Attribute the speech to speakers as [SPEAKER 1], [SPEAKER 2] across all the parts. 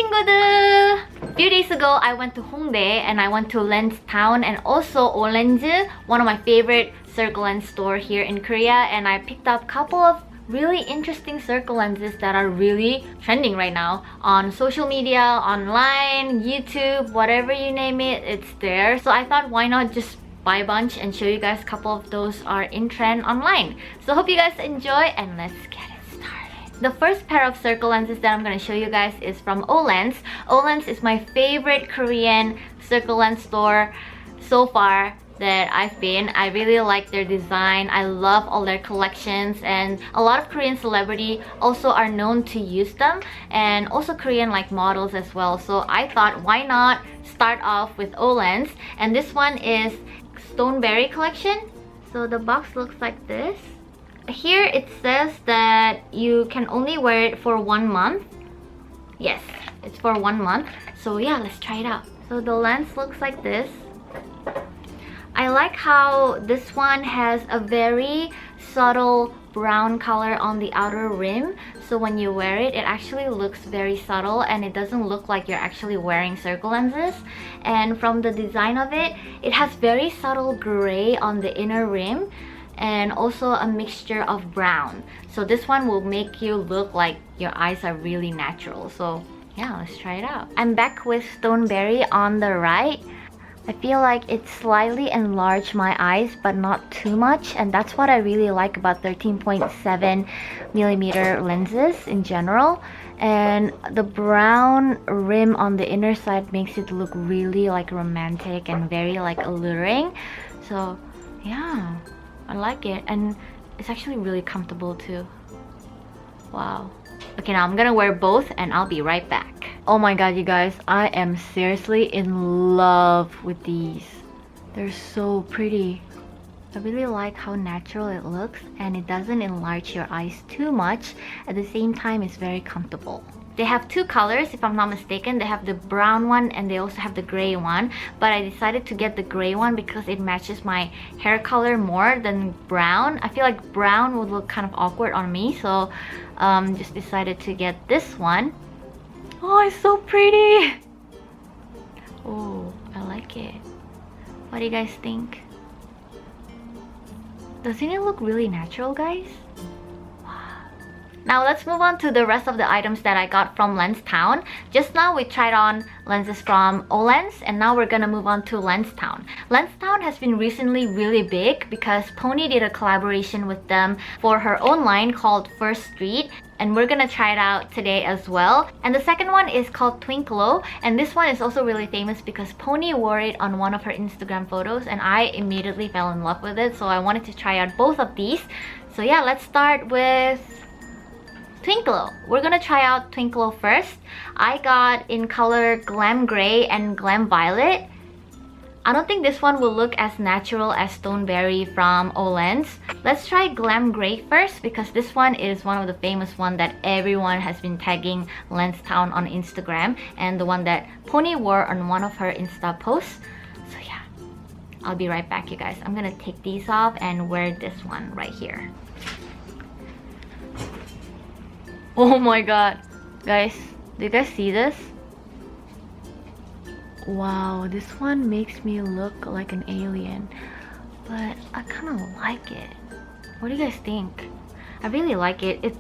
[SPEAKER 1] 친구들! A few days ago, I went to Hongdae and I went to Lens Town and also Olens, one of my favorite circle lens store here in Korea, and I picked up a couple of really interesting circle lenses that are really trending right now on social media, online, YouTube, whatever you name it, it's there. So I thought, why not just buy a bunch and show you guys a couple of those are in trend online. So hope you guys enjoy and let's get it started. The first pair of circle lenses that I'm going to show you guys is from Olens. Olens is my favorite Korean circle lens store so far that I've been. I really like their design. I love all their collections, and a lot of Korean celebrity also are known to use them, and also Korean like models as well. So I thought, why not start off with Olens, and this one is Stoneberry collection. So the box looks like this. Here it says that you can only wear it for 1 month. Yes, it's for 1 month. So yeah, let's try it out. So the lens looks like this. I like how this one has a very subtle brown color on the outer rim, so when you wear it, it actually looks very subtle and it doesn't look like you're actually wearing circle lenses. And from the design of it, it has very subtle gray on the inner rim and also a mixture of brown. So this one will make you look like your eyes are really natural. So yeah, let's try it out. I'm back with Stoneberry on the right. I feel like it slightly enlarged my eyes, but not too much, and that's what I really like about 13.7mm lenses in general. And the brown rim on the inner side makes it look really like romantic and very like alluring. So yeah, I like it, and it's actually really comfortable too. Wow. Okay, now I'm gonna wear both and I'll be right back. Oh my god, you guys, I am seriously in love with these. They're so pretty. I really like how natural it looks and it doesn't enlarge your eyes too much. At the same time, it's very comfortable. They have two colors, if I'm not mistaken. They have the brown one and they also have the gray one. But I decided to get the gray one because it matches my hair color more than brown. I feel like brown would look kind of awkward on me, so just decided to get this one. Oh, it's so pretty! Oh, I like it. What do you guys think? Doesn't it look really natural, guys? Now let's move on to the rest of the items that I got from Lens Town. Just now we tried on lenses from Olens, and now we're gonna move on to Lens Town. Lens Town has been recently really big because Pony did a collaboration with them for her own line called First Street, and we're gonna try it out today as well. And the second one is called Twinklo, and this one is also really famous because Pony wore it on one of her Instagram photos and I immediately fell in love with it, so I wanted to try out both of these. So yeah, let's start with Twinklo. We're gonna try out Twinklo first. I got in color Glam Gray and Glam Violet. I don't think this one will look as natural as Stoneberry from Olens. Let's try Glam Gray first because this one is one of the famous one that everyone has been tagging Lens Town on Instagram, and the one that Pony wore on one of her Insta posts. So yeah, I'll be right back, you guys. I'm gonna take these off and wear this one right here. Oh my god, guys, do you guys see this? Wow, this one makes me look like an alien, but I kind of like it. What do you guys think? I really like it.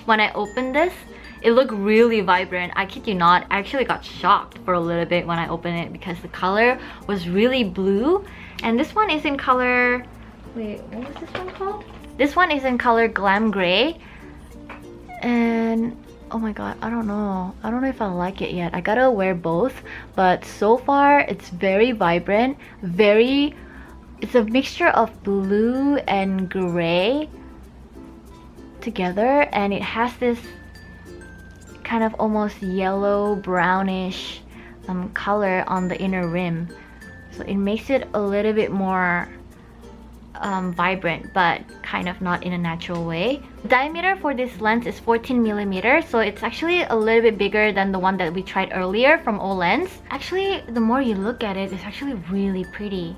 [SPEAKER 1] When I opened this, it looked really vibrant. I kid you not, I actually got shocked for a little bit when I opened it because the color was really blue. And this one is in color, wait, what was this one called? This one is in color Glam Gray. And oh my god, I don't know if I like it yet. I gotta wear both, but so far it's very vibrant, it's a mixture of blue and gray together, and it has this kind of almost yellow brownish color on the inner rim, so it makes it a little bit more vibrant, but kind of not in a natural way. The diameter for this lens is 14mm, so it's actually a little bit bigger than the one that we tried earlier from Olens. Actually, the more you look at it, it's actually really pretty.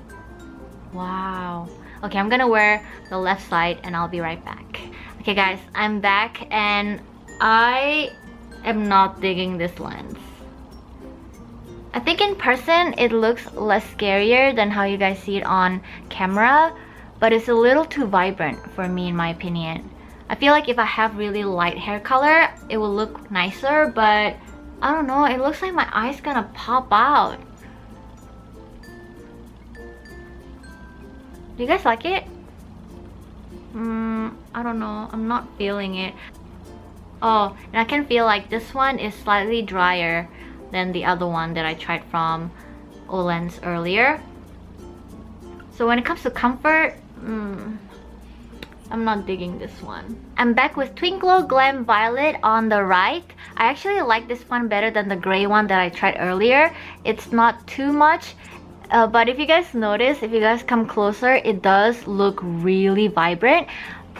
[SPEAKER 1] Wow. Okay, I'm gonna wear the left side and I'll be right back. Okay guys, I'm back and I am not digging this lens. I think in person it looks less scarier than how you guys see it on camera, but it's a little too vibrant for me in my opinion. I feel like if I have really light hair color, it will look nicer, but I don't know, it looks like my eye's gonna pop out. Do you guys like it? I don't know, I'm not feeling it. Oh, and I can feel like this one is slightly drier than the other one that I tried from Olen's earlier. So when it comes to comfort, I'm not digging this one. I'm back with Twinkle Glam Violet on the right. I actually like this one better than the gray one that I tried earlier. It's not too much, but if you guys notice, if you guys come closer, it does look really vibrant.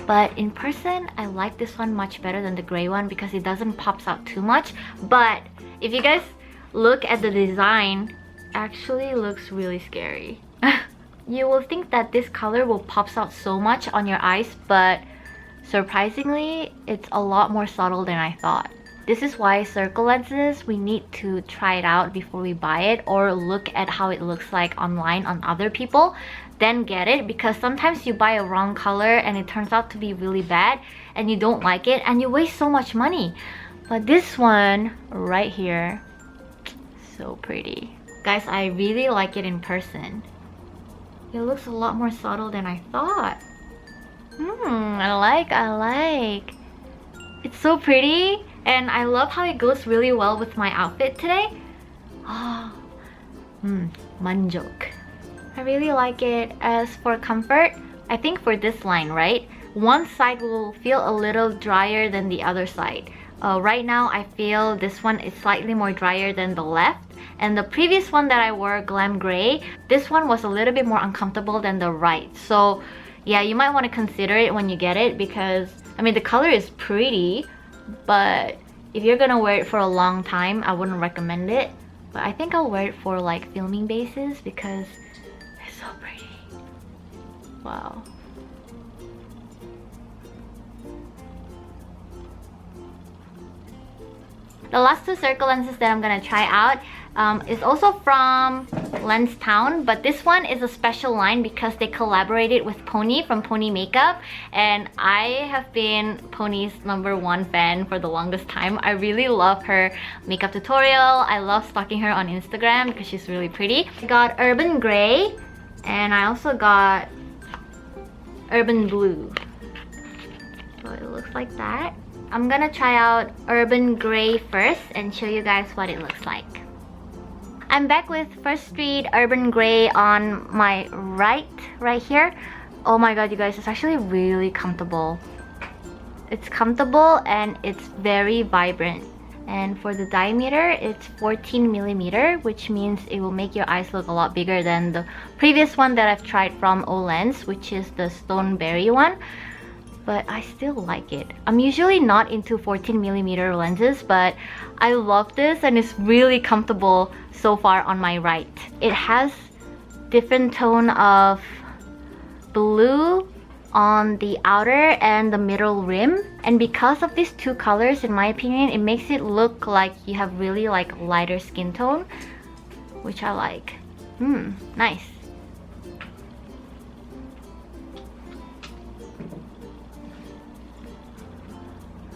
[SPEAKER 1] But in person, I like this one much better than the gray one because it doesn't pops out too much. But if you guys look at the design, actually looks really scary. You will think that this color will pops out so much on your eyes, but surprisingly, it's a lot more subtle than I thought. This is why circle lenses, we need to try it out before we buy it or look at how it looks like online on other people, then get it, because sometimes you buy a wrong color and it turns out to be really bad and you don't like it and you waste so much money. But this one right here, so pretty. Guys, I really like it in person. It looks a lot more subtle than I thought. I like. It's so pretty and I love how it goes really well with my outfit today. Manjok. I really like it. As for comfort, I think for this line, right? One side will feel a little drier than the other side. Right now, I feel this one is slightly more drier than the left. And the previous one that I wore, Glam Gray, this one was a little bit more uncomfortable than the right. So yeah, you might want to consider it when you get it because, I mean, the color is pretty, but if you're gonna wear it for a long time, I wouldn't recommend it. But I think I'll wear it for like filming basis because it's so pretty. Wow. The last two circle lenses that I'm gonna try out is also from Lens Town, but this one is a special line because they collaborated with Pony from Pony Makeup, and I have been Pony's #1 fan for the longest time. I really love her makeup tutorial. I love stalking her on Instagram because she's really pretty. I got Urban Gray and I also got Urban Blue. So it looks like that. I'm gonna try out Urban Gray first and show you guys what it looks like. I'm back with First Street Urban Gray on my right here. Oh my god, you guys, it's actually really comfortable. It's comfortable and it's very vibrant. And for the diameter, it's 14mm, which means it will make your eyes look a lot bigger than the previous one that I've tried from Olen's, which is the Stoneberry one. But I still like it. I'm usually not into 14mm lenses, but I love this and it's really comfortable so far on my right. It has different tone of blue on the outer and the middle rim, and because of these two colors, in my opinion, it makes it look like you have really like lighter skin tone, which I like. Nice.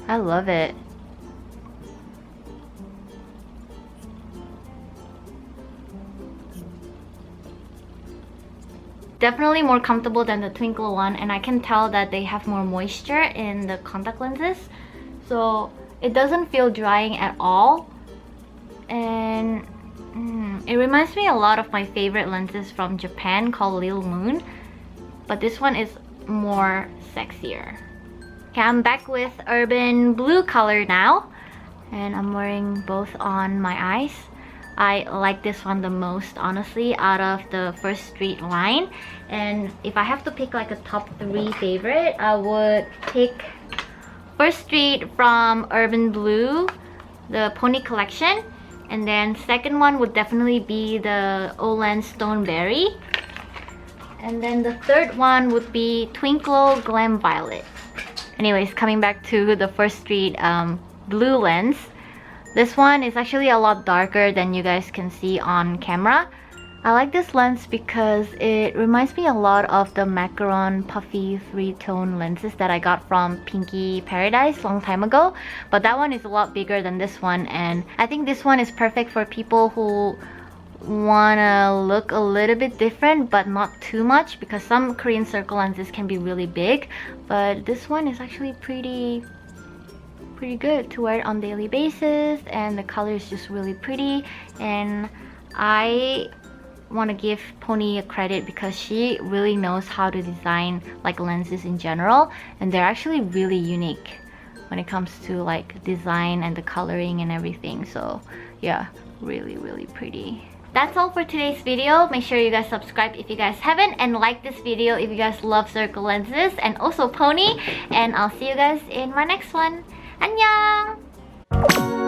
[SPEAKER 1] I love it. Definitely more comfortable than the Twinkle one, and I can tell that they have more moisture in the contact lenses, so it doesn't feel drying at all. And it reminds me a lot of my favorite lenses from Japan called Lil Moon, but this one is more sexier. Okay, I'm back with Urban Blue color now, and I'm wearing both on my eyes. I like this one the most, honestly, out of the First Street line. And if I have to pick like a top 3 favorite, I would pick First Street from Urban Blue, the Pony collection. And then second one would definitely be the Olen Stoneberry. And then the third one would be Twinkle Glam Violet. Anyways, coming back to the First Street blue lens. This one is actually a lot darker than you guys can see on camera. I like this lens because it reminds me a lot of the macaron puffy 3-tone lenses that I got from Pinky Paradise long time ago. But that one is a lot bigger than this one, and I think this one is perfect for people who wanna look a little bit different but not too much, because some Korean circle lenses can be really big, but this one is actually pretty good to wear it on daily basis, and the color is just really pretty. And I want to give Pony a credit because she really knows how to design like lenses in general, and they're actually really unique when it comes to like design and the coloring and everything. So yeah, really pretty. That's all for today's video. Make sure you guys subscribe if you guys haven't, and like this video if you guys love circle lenses and also Pony, and I'll see you guys in my next one. 안녕!